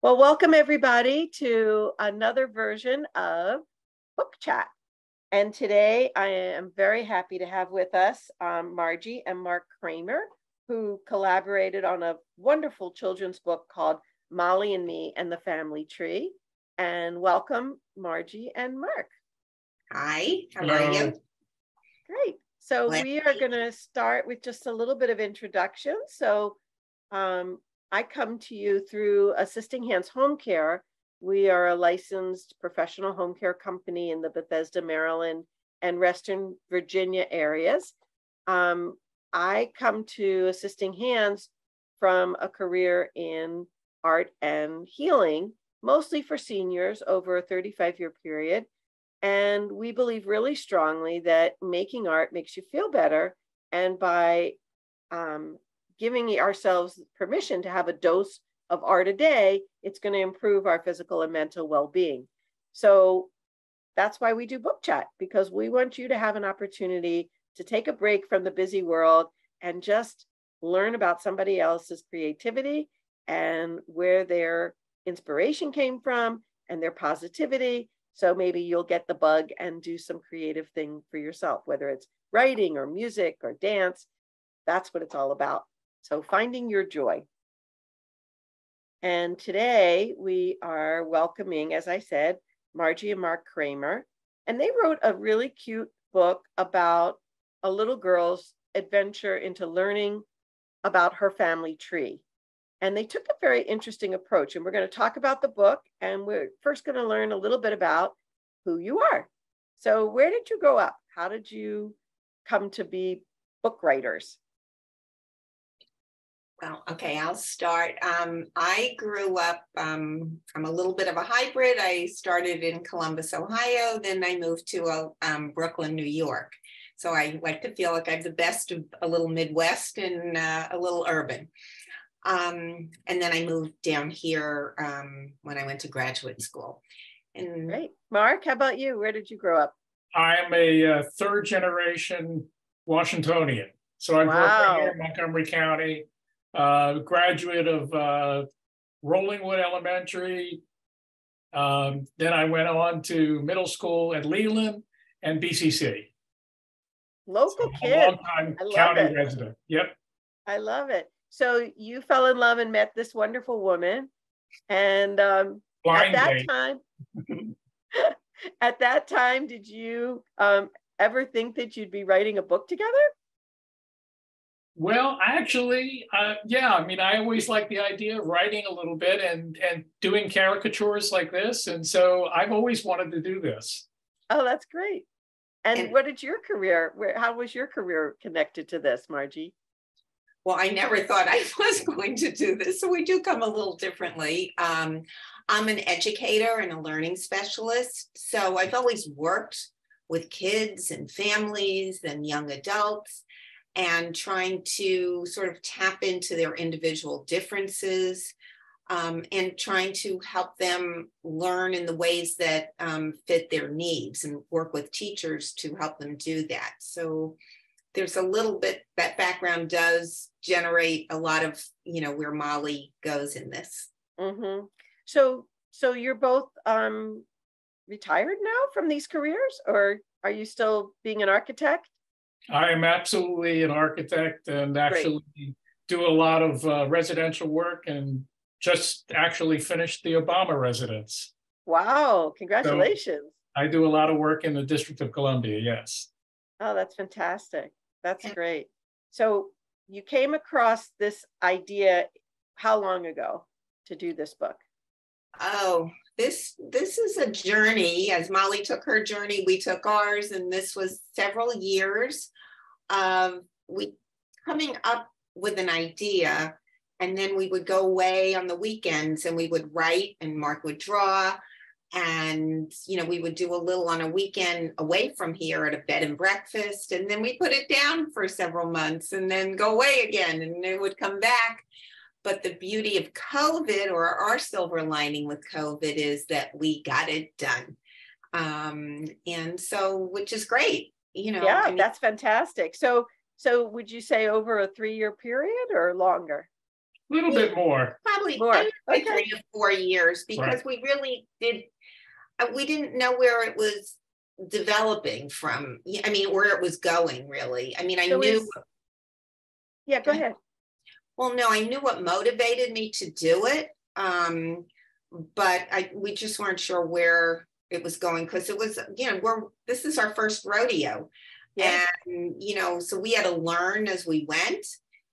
Well, welcome everybody to another version of Book Chat. And today I am very happy to have with us Margie and Mark Kramer, who collaborated on a wonderful children's book called Molli and Me and the Family Tree. And welcome, Margie and Mark. Hi, how are you? Great. So we are going to start with just a little bit of introduction. So I come to you through Assisting Hands Home Care. We are a licensed professional home care company in the Bethesda, Maryland, and Western Virginia areas. I come to Assisting Hands from a career in art and healing, mostly for seniors over a 35-year period. And we believe really strongly that making art makes you feel better. And by giving ourselves permission to have a dose of art a day, it's going to improve our physical and mental well-being. So that's why we do Book Chat, because we want you to have an opportunity to take a break from the busy world and just learn about somebody else's creativity and where their inspiration came from and their positivity. So maybe you'll get the bug and do some creative thing for yourself, whether it's writing or music or dance. That's what it's all about. So finding your joy. And today we are welcoming, as I said, Margie and Mark Kramer. And they wrote a really cute book about a little girl's adventure into learning about her family tree. And they took a very interesting approach. And we're going to talk about the book. And we're first going to learn a little bit about who you are. So where did you grow up? How did you come to be book writers? Well, okay, I'll start. I grew up, I'm a little bit of a hybrid. I started in Columbus, Ohio. Then I moved to Brooklyn, New York. So I like to feel like I have the best of a little Midwest and a little urban. And then I moved down here when I went to graduate school. And great. Mark, how about you? Where did you grow up? I'm a third generation Washingtonian. So I grew up here in Montgomery County, graduate of Rollingwood Elementary. Then I went on to middle school at Leland and BCC. Local kid. A long-time county resident. Yep. I love it. So you fell in love and met this wonderful woman. And at that time, did you ever think that you'd be writing a book together? Well, actually, yeah. I mean, I always liked the idea of writing a little bit and doing caricatures like this. And so I've always wanted to do this. Oh, that's great. And what did your career, how was your career connected to this, Margie? Well, I never thought I was going to do this. So we do come a little differently. I'm an educator and a learning specialist. So I've always worked with kids and families and young adults and trying to sort of tap into their individual differences and trying to help them learn in the ways that fit their needs and work with teachers to help them do that. So there's a little bit, that background does generate a lot of, where Molli goes in this. Mm-hmm. So you're both retired now from these careers, or are you still being an architect? I am absolutely an architect and actually do a lot of residential work and just actually finished the Obama residence. Wow, congratulations. So I do a lot of work in the District of Columbia, yes. Oh, that's fantastic. That's great. So you came across this idea how long ago to do this book? Oh, this is a journey. As Molli took her journey, we took ours, and this was several years of we coming up with an idea, and then we would go away on the weekends and we would write, and Mark would draw, and we would do a little on a weekend away from here at a bed and breakfast, and then we put it down for several months and then go away again, and it would come back. But the beauty of COVID, or our silver lining with COVID, is that we got it done. And so, which is great, Yeah, that's fantastic. So would you say over a 3-year period or longer? A little bit more. Probably More. I would say Okay. 3 to 4 years, because Right. we really did, we didn't know where it was developing from. I mean, where it was going, really. I mean, I So knew. yeah, go ahead. Well, no, I knew what motivated me to do it, but we just weren't sure where it was going, because it was, this is our first rodeo, Yeah. and so we had to learn as we went,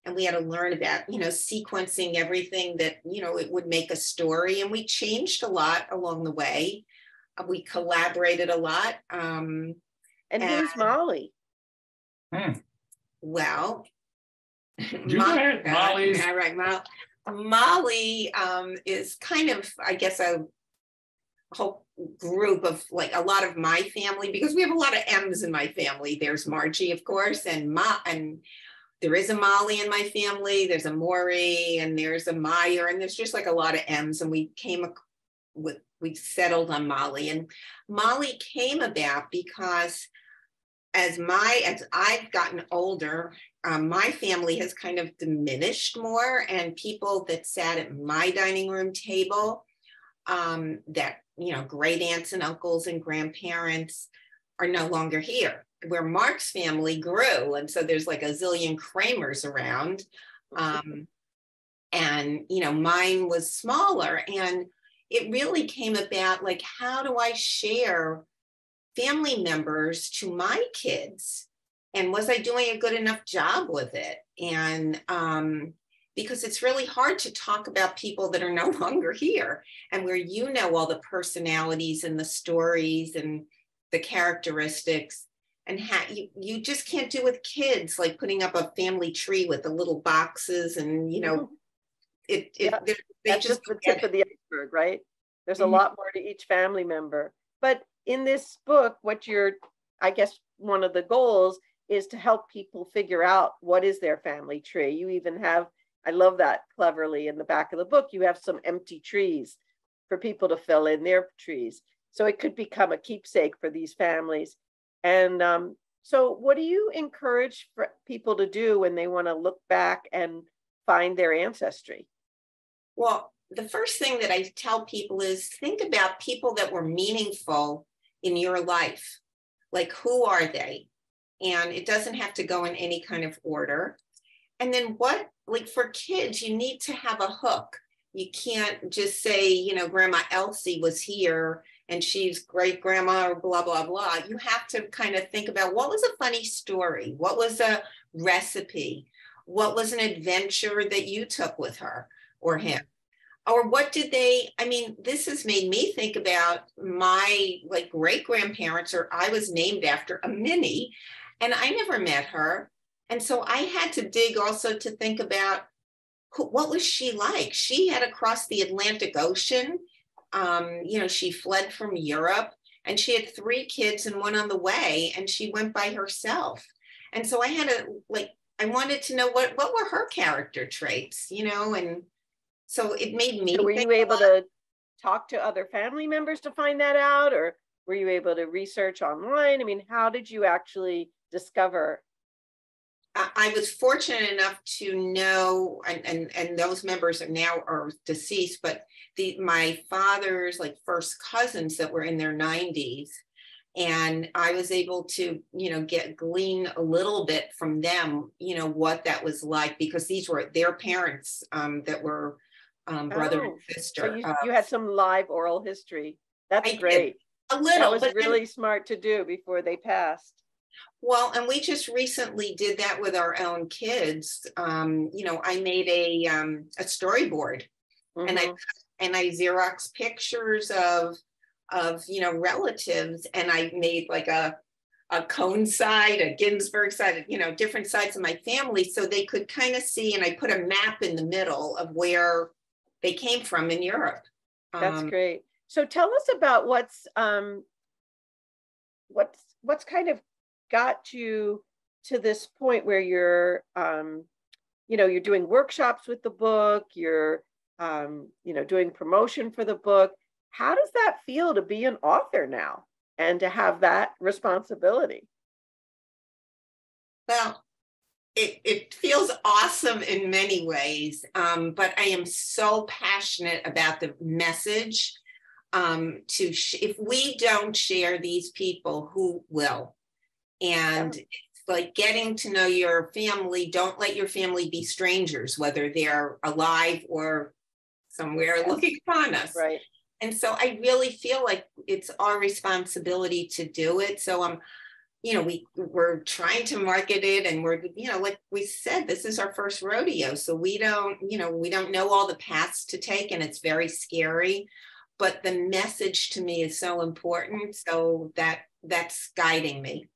and we had to learn about sequencing everything that it would make a story, and we changed a lot along the way. We collaborated a lot. And who's Molli? Well, You go ahead, Molli's. All right, Molli is kind of, I guess, a whole group of, like, a lot of my family, because we have a lot of M's in my family. There's Margie, of course, and there is a Molli in my family. There's a Maury, and there's a Meyer, and there's just like a lot of M's. And we settled on Molli, and Molli came about because as I've gotten older, my family has kind of diminished more, and people that sat at my dining room table, that great aunts and uncles and grandparents, are no longer here. Where Mark's family grew, and so there's like a zillion Kramers around, and mine was smaller, and it really came about, like, how do I share family members to my kids, and was I doing a good enough job with it? And because it's really hard to talk about people that are no longer here, and where all the personalities and the stories and the characteristics, and how you just can't do with kids, like putting up a family tree with the little boxes, and That's just the tip of the iceberg, right? There's a lot more to each family member. But in this book, I guess one of the goals is to help people figure out what is their family tree. You even have, I love that, cleverly in the back of the book, you have some empty trees for people to fill in their trees. So it could become a keepsake for these families. And so what do you encourage for people to do when they want to look back and find their ancestry? Well, the first thing that I tell people is think about people that were meaningful in your life. Like, who are they? And it doesn't have to go in any kind of order. And then for kids, you need to have a hook. You can't just say, Grandma Elsie was here and she's great grandma or blah, blah, blah. You have to kind of think about, what was a funny story? What was a recipe? What was an adventure that you took with her or him? Or what did this has made me think about my great grandparents, or I was named after a Minnie, and I never met her. And so I had to dig also to think about what was she like? She had to cross the Atlantic Ocean. She fled from Europe, and she had 3 kids and one on the way, and she went by herself. And so I had to I wanted to know what were her character traits, and so it made me. So were you able to talk to other family members to find that out, or were you able to research online? I mean, how did you actually discover? I was fortunate enough to know, and those members are deceased, but my father's first cousins that were in their 90s. And I was able to, glean a little bit from them, what that was like, because these were their parents that were brother and sister. So you had some live oral history. That's great. A little. That was really smart to do before they passed. Well, and we just recently did that with our own kids. I made a storyboard, and I Xerox pictures of relatives, and I made a Cone side, a Ginsburg side, different sides of my family, so they could kind of see. And I put a map in the middle of where they came from in Europe. That's great. So tell us about what's kind of got you to this point where you're you're doing workshops with the book, you're doing promotion for the book. How does that feel to be an author now and to have that responsibility? Well, it feels awesome in many ways, but I am so passionate about the message. If we don't share these people, who will? And it's like getting to know your family. Don't let your family be strangers, whether they're alive or somewhere looking upon us. Right. And so I really feel like it's our responsibility to do it. So we're trying to market it, and we're, like we said, this is our first rodeo. So we don't know all the paths to take, and it's very scary. But the message to me is so important. So that's guiding me.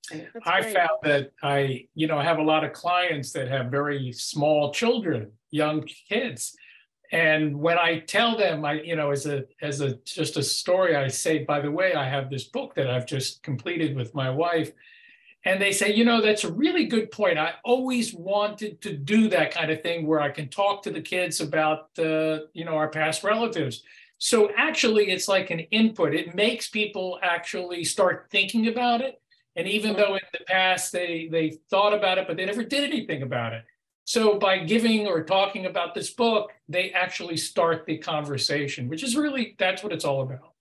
I found that I have a lot of clients that have very small children, young kids. And when I tell them, as a just a story, I say, by the way, I have this book that I've just completed with my wife. And they say, that's a really good point. I always wanted to do that kind of thing where I can talk to the kids about, our past relatives. So actually, it's like an input. It makes people actually start thinking about it. And even though in the past they thought about it, but they never did anything about it. So by giving or talking about this book, they actually start the conversation, which is really, that's what it's all about.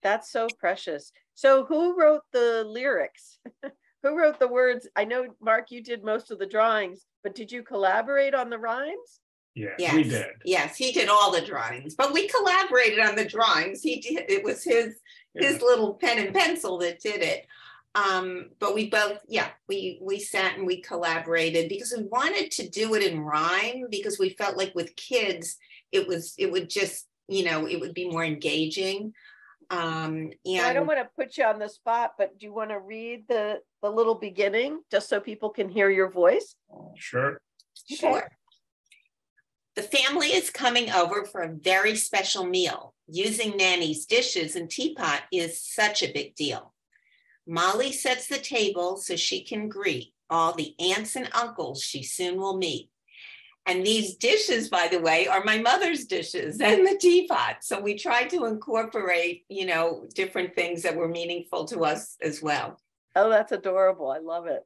That's so precious. So who wrote the lyrics? Who wrote the words? I know, Mark, you did most of the drawings, but did you collaborate on the rhymes? Yes, we did. Yes, he did all the drawings, but we collaborated on the drawings. It was his little pen and pencil that did it. But we both, we sat and we collaborated because we wanted to do it in rhyme, because we felt like with kids, it would just, it would be more engaging. And I don't want to put you on the spot, but do you want to read the little beginning just so people can hear your voice? Sure. Sure. The family is coming over for a very special meal. Using Nanny's dishes and teapot is such a big deal. Molly sets the table so she can greet all the aunts and uncles she soon will meet. And these dishes, by the way, are my mother's dishes and the teapot. So we tried to incorporate, different things that were meaningful to us as well. Oh, that's adorable. I love it.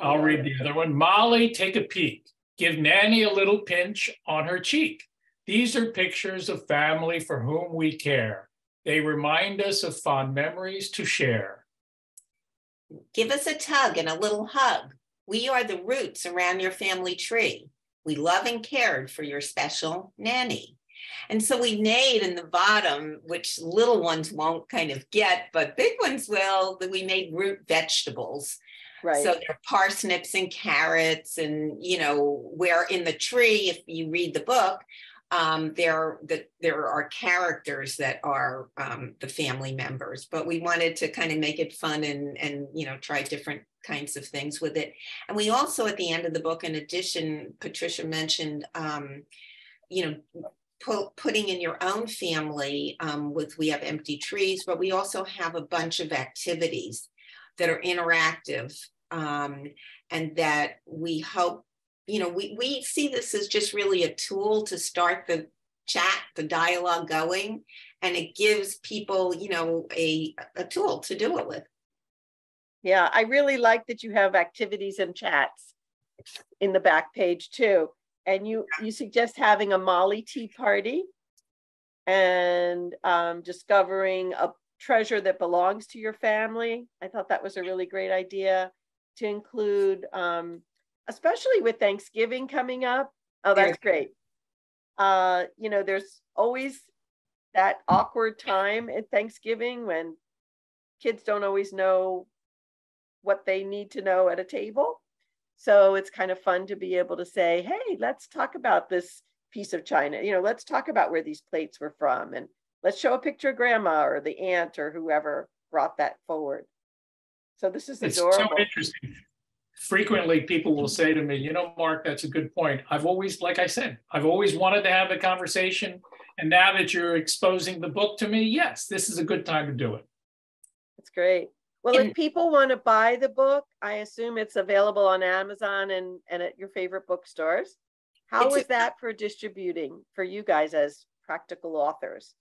I'll read the other one. Molly, take a peek. Give Nanny a little pinch on her cheek. These are pictures of family for whom we care. They remind us of fond memories to share. Give us a tug and a little hug. We are the roots around your family tree. We love and cared for your special Nanny. And so we made in the bottom, which little ones won't kind of get, but big ones will, that we made root vegetables. Right. So there are parsnips and carrots, and, where in the tree, if you read the book, there are characters that are the family members, but we wanted to kind of make it fun and try different kinds of things with it. And we also, at the end of the book, in addition, Patricia mentioned, putting in your own family we have empty trees, but we also have a bunch of activities that are interactive, and that we hope, we see this as just really a tool to start the chat, the dialogue going, and it gives people, a tool to do it with. Yeah, I really like that you have activities and chats in the back page too. And you suggest having a Molli tea party and discovering a treasure that belongs to your family. I thought that was a really great idea to include, especially with Thanksgiving coming up. Oh, that's great. There's always that awkward time at Thanksgiving when kids don't always know what they need to know at a table. So it's kind of fun to be able to say, hey, let's talk about this piece of china. Let's talk about where these plates were from, and let's show a picture of grandma or the aunt or whoever brought that forward. So this is adorable. It's so interesting. Frequently, people will say to me, Mark, that's a good point. Like I said, I've always wanted to have a conversation. And now that you're exposing the book to me, yes, this is a good time to do it. That's great. Well, if people want to buy the book, I assume it's available on Amazon and at your favorite bookstores. How was that for distributing for you guys as practical authors?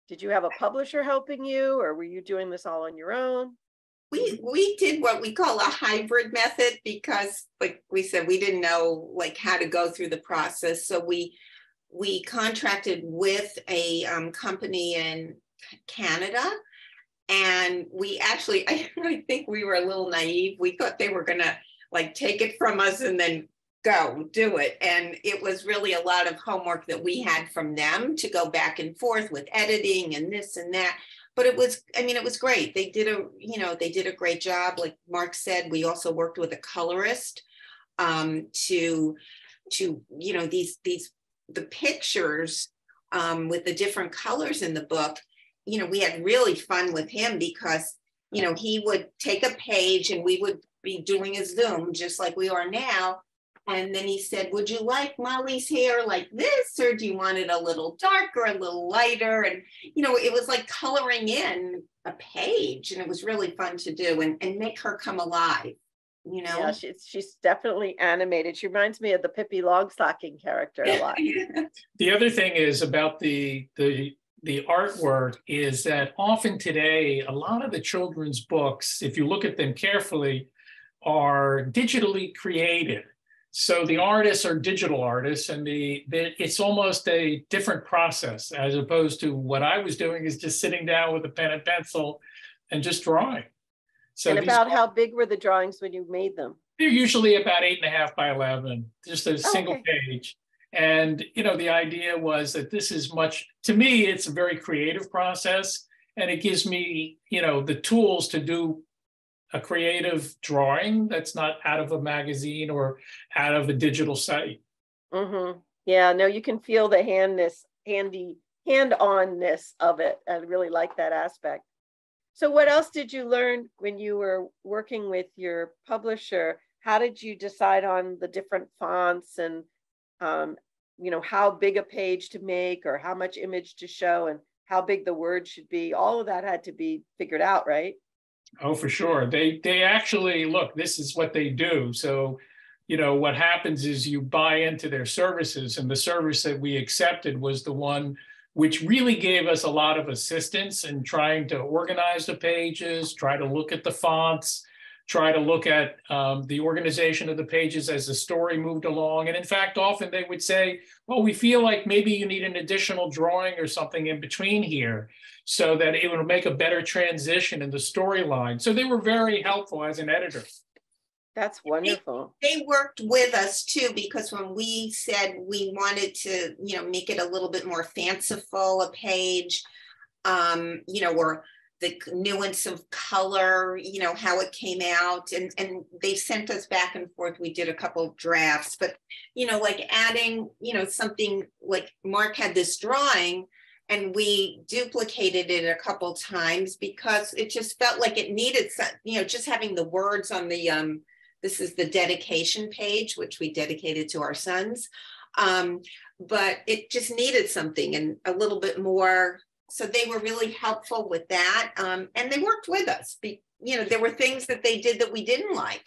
Did you have a publisher helping you, or were you doing this all on your own? we did what we call a hybrid method because, like we said, we didn't know like how to go through the process. So we contracted with a company in Canada, and we actually, I think we were a little naive. We thought they were gonna like take it from us and then go do it. And it was really a lot of homework that we had from them to go back and forth with editing and this and that. But it was, I mean, it was great. They did a great job. Like Mark said, we also worked with a colorist to the pictures with the different colors in the book. We had really fun with him because, he would take a page and we would be doing a Zoom just like we are now. And then he said, would you like Molly's hair like this, or do you want it a little darker, a little lighter? And, it was like coloring in a page, and it was really fun to do and make her come alive, Yeah, she's definitely animated. She reminds me of the Pippi Longstocking character a lot. The other thing is about the artwork is that often today, a lot of the children's books, if you look at them carefully, are digitally created. So the artists are digital artists, and it's almost a different process as opposed to what I was doing is just sitting down with a pen and pencil and just drawing. So and about how big were the drawings when you made them? They're usually about 8.5 by 11, just a single page. And, the idea was that this is to me, it's a very creative process, and it gives me, the tools to do a creative drawing that's not out of a magazine or out of a digital site. Mm-hmm. Yeah, no, you can feel the hand-on-ness of it. I really like that aspect. So what else did you learn when you were working with your publisher? How did you decide on the different fonts and, how big a page to make or how much image to show and how big the word should be? All of that had to be figured out, right? Oh, for sure. They actually, look, this is what they do. So, what happens is you buy into their services, and the service that we accepted was the one which really gave us a lot of assistance in trying to organize the pages, try to look at the fonts, try to look at the organization of the pages as the story moved along. And in fact, often they would say, well, we feel like maybe you need an additional drawing or something in between here so that it would make a better transition in the storyline. So they were very helpful as an editor. That's wonderful. They worked with us too, because when we said we wanted to, make it a little bit more fanciful, a page, or the nuance of color, how it came out, and they sent us back and forth. We did a couple of drafts, but, like adding, something like Mark had this drawing and we duplicated it a couple times because it just felt like it needed, just having the words on the, this is the dedication page, which we dedicated to our sons. But it just needed something and a little bit more. So they were really helpful with that. And they worked with us. There were things that they did that we didn't like.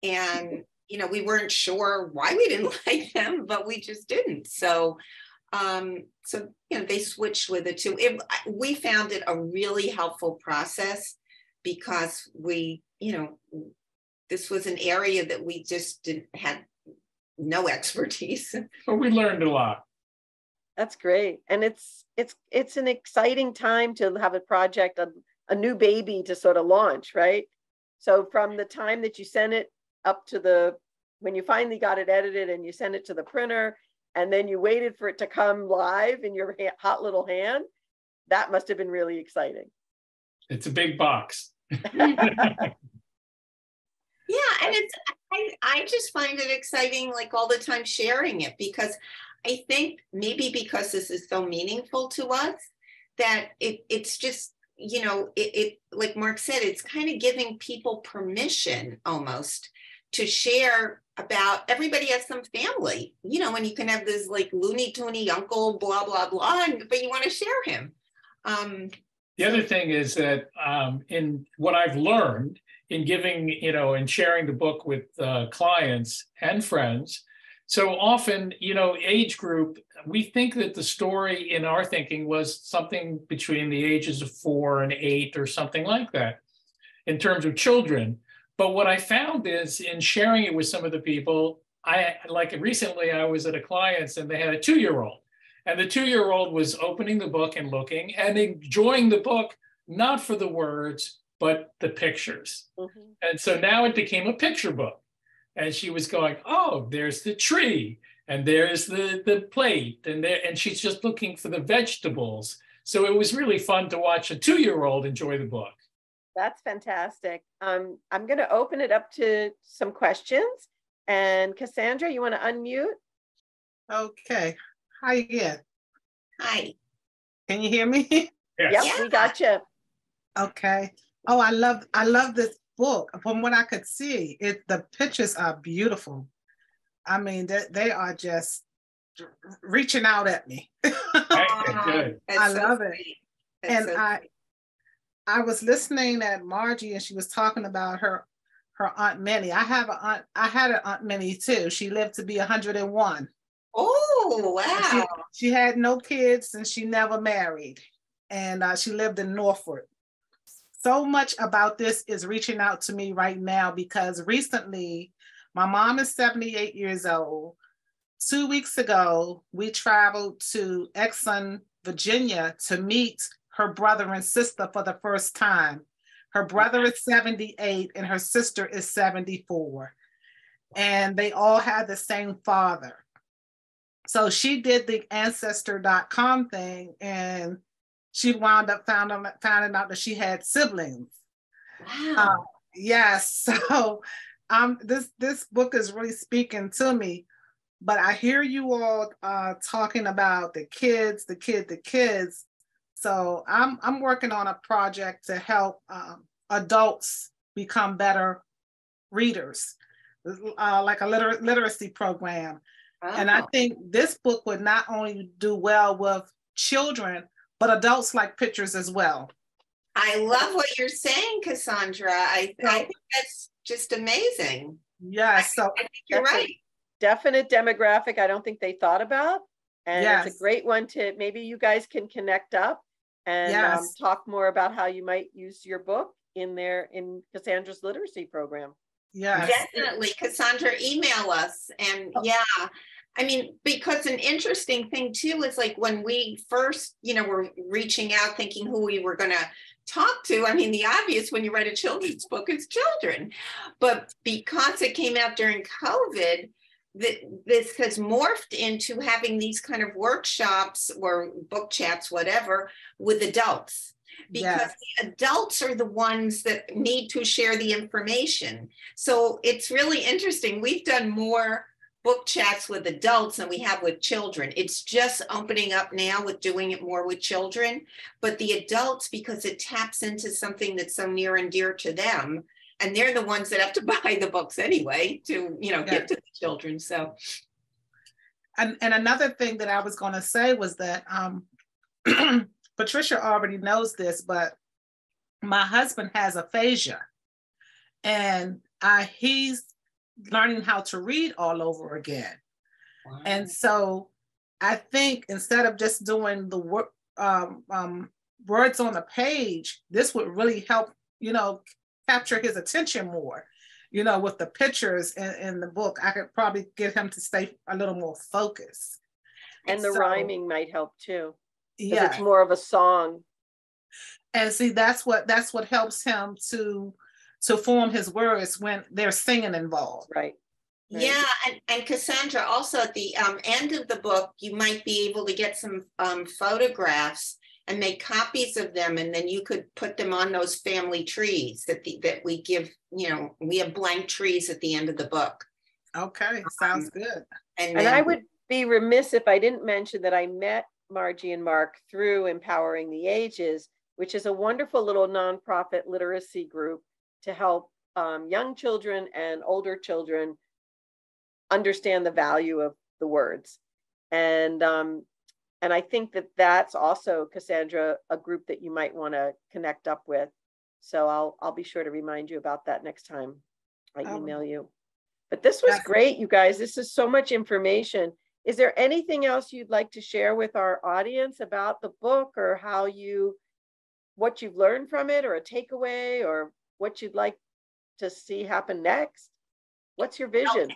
And, we weren't sure why we didn't like them, but we just didn't. So, they switched with it too. We found it a really helpful process because this was an area that we just had no expertise. But we learned a lot. That's great. And it's an exciting time to have a project, a new baby to sort of launch, right? So from the time that you send it up to when you finally got it edited and you send it to the printer, and then you waited for it to come live in your hot little hand, that must have been really exciting. It's a big box. Yeah, and I just find it exciting, like all the time sharing it, because I think maybe because this is so meaningful to us that it's just, it like Mark said, it's kind of giving people permission almost to share about. Everybody has some family, and you can have this like loony toony uncle, blah, blah, blah, but you want to share him. The other thing is that in what I've learned in giving, and sharing the book with clients and friends. So often, age group, we think that the story in our thinking was something between the ages of 4 and 8 or something like that. in terms of children. But what I found is in sharing it with some of the people, like recently I was at a client's and they had a 2-year-old. And the 2-year-old was opening the book and looking and enjoying the book, not for the words, but the pictures. Mm-hmm. And so now it became a picture book. And she was going, oh, there's the tree, and there's the plate, and she's just looking for the vegetables. So it was really fun to watch a 2-year-old enjoy the book. That's fantastic. I'm going to open it up to some questions. And Cassandra, you want to unmute? Okay. Hi again. Hi. Can you hear me? Yes. Yep, yeah. We got you. Okay. Oh, I love this book. From what I could see, the pictures are beautiful. I mean, they are just reaching out at me. Good. I love it. And I was listening at Margie, and she was talking about her Aunt Minnie. I had an Aunt Minnie too. She lived to be 101. Oh, wow. She had no kids and she never married. And she lived in Norfolk. So much about this is reaching out to me right now because recently, my mom is 78 years old. 2 weeks ago, we traveled to Exxon, Virginia to meet her brother and sister for the first time. Her brother is 78 and her sister is 74. And they all had the same father. So she did the ancestor.com thing and she wound up finding out that she had siblings. Wow. Yes. So this book is really speaking to me. But I hear you all talking about the kids. So I'm working on a project to help adults become better readers, like a literacy program. Oh. And I think this book would not only do well with children, but adults like pictures as well. I love what you're saying, Cassandra. I think that's just amazing. Yeah, so I think you're right. Definite demographic I don't think they thought about. And yes. It's a great one to, maybe you guys can connect up and yes. Talk more about how you might use your book in Cassandra's literacy program. Yes. Definitely. Cassandra, email us. And yeah, I mean, because an interesting thing too is like when we first, were reaching out thinking who we were going to talk to, I mean, the obvious when you write a children's book is children. But because it came out during COVID, this has morphed into having these kind of workshops or book chats, whatever, with adults. Because the adults are the ones that need to share the information. So it's really interesting. We've done more book chats with adults than we have with children. It's just opening up now with doing it more with children. But the adults, because it taps into something that's so near and dear to them, and they're the ones that have to buy the books anyway to, give to the children. So, and another thing that I was going to say was that Patricia already knows this, but my husband has aphasia, and he's learning how to read all over again. Wow. And so I think instead of just doing the words on the page, this would really help, capture his attention more, with the pictures in the book. I could probably get him to stay a little more focused. And the rhyming might help too. Yeah, it's more of a song. And see, that's what helps him to form his words when there's singing involved. Right. Yeah, and Cassandra, also at the end of the book, you might be able to get some photographs and make copies of them, and then you could put them on those family trees that we give. We have blank trees at the end of the book. Okay, sounds good. And I would be remiss if I didn't mention that I met Margie and Mark through Empowering the Ages, which is a wonderful little nonprofit literacy group to help young children and older children understand the value of the words. And I think that that's also, Cassandra, a group that you might want to connect up with. So I'll be sure to remind you about that next time I email you. But this was great, you guys. This is so much information. Is there anything else you'd like to share with our audience about the book, or what you've learned from it, or a takeaway, or what you'd like to see happen next? What's your vision?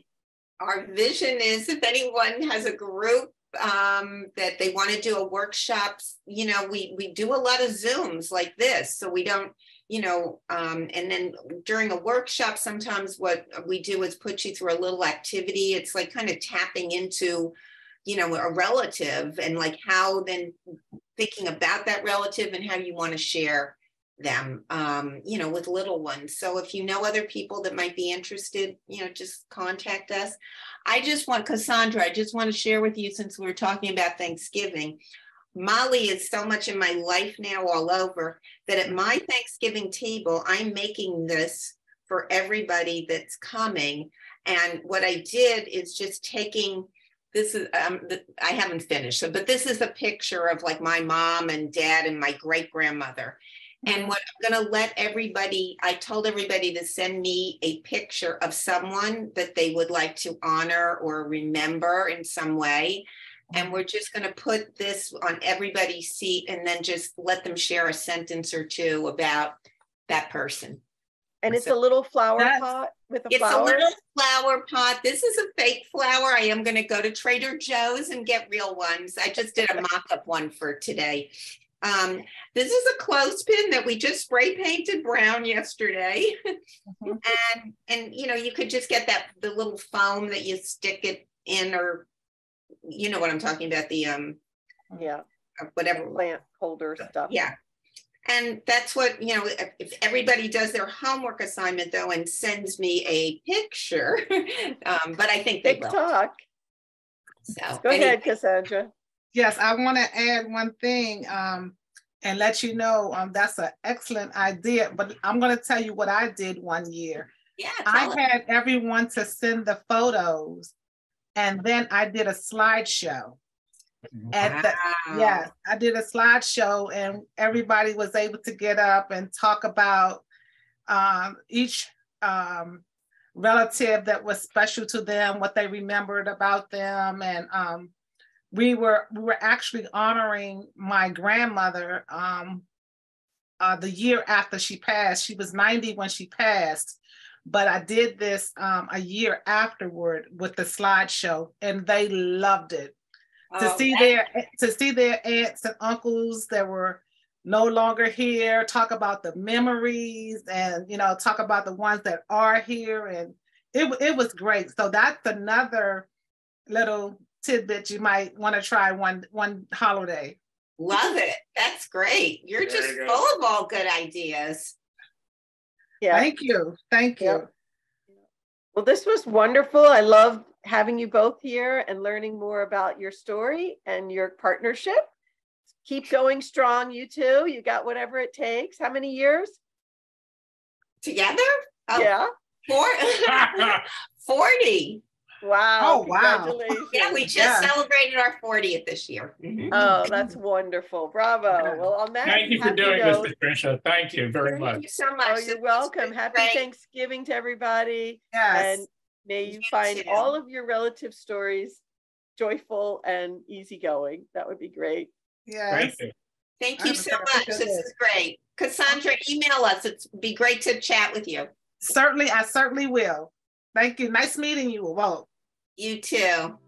Our vision is, if anyone has a group that they want to do a workshop, you know, we do a lot of Zooms like this, so we don't, you know, and then during a workshop, sometimes what we do is put you through a little activity. It's like kind of tapping into, you know, a relative, and like how then thinking about that relative and how you want to share them, you know, with little ones. So if you know other people that might be interested, you know, just contact us. Cassandra, I just want to share with you, since we're talking about Thanksgiving, Molli is so much in my life now, all over, that at my Thanksgiving table, I'm making this for everybody that's coming. And what I did is just taking, this is, I haven't finished, but this is a picture of like my mom and dad and my great grandmother. And what I'm going to let everybody, I told everybody to send me a picture of someone that they would like to honor or remember in some way. And we're just going to put this on everybody's seat and then just let them share a sentence or two about that person. And it's a little flower pot with a flower? It's a little flower pot. This is a fake flower. I am going to go to Trader Joe's and get real ones. I just did a mock-up one for today. This is a clothespin that we just spray painted brown yesterday. and you know, you could just get the little foam that you stick it in, or you know what I'm talking about, the whatever plant holder stuff. Yeah. And that's what, you know, if everybody does their homework assignment though and sends me a picture, but I think they will. TikTok. So go ahead, Cassandra. Yes, I want to add one thing and let you know that's an excellent idea, but I'm going to tell you what I did one year. Yeah, I had everyone to send the photos, and then I did a slideshow. Yes, I did a slideshow, and everybody was able to get up and talk about each relative that was special to them, what they remembered about them, and we were actually honoring my grandmother the year after she passed. She was 90 when she passed, but I did this a year afterward with the slideshow, and they loved it. To see their aunts and uncles that were no longer here, talk about the memories, and you know, talk about the ones that are here, and it was great. So that's another little tidbit you might want to try one holiday. Love it. That's great. You're just full of all good ideas. Yeah. Thank you. Thank you. Yep. Well, this was wonderful. I loved having you both here and learning more about your story and your partnership. Keep going strong, you two. You got whatever it takes. How many years? Together? Oh, yeah. 40. Wow. Oh, wow. Congratulations. Yeah, we just celebrated our 40th this year. Oh, that's wonderful. Bravo. Well, on that, thank you for doing this, Patricia. Thank you very much. Thank you so much. Oh, you're welcome. Happy Thanksgiving to everybody. Yes. And may you find all of your relative stories joyful and easygoing. That would be great. Yes. Thank you so much. This is great. Cassandra, email us. It'd be great to chat with you. Certainly, I certainly will. Thank you. Nice meeting you both. You too.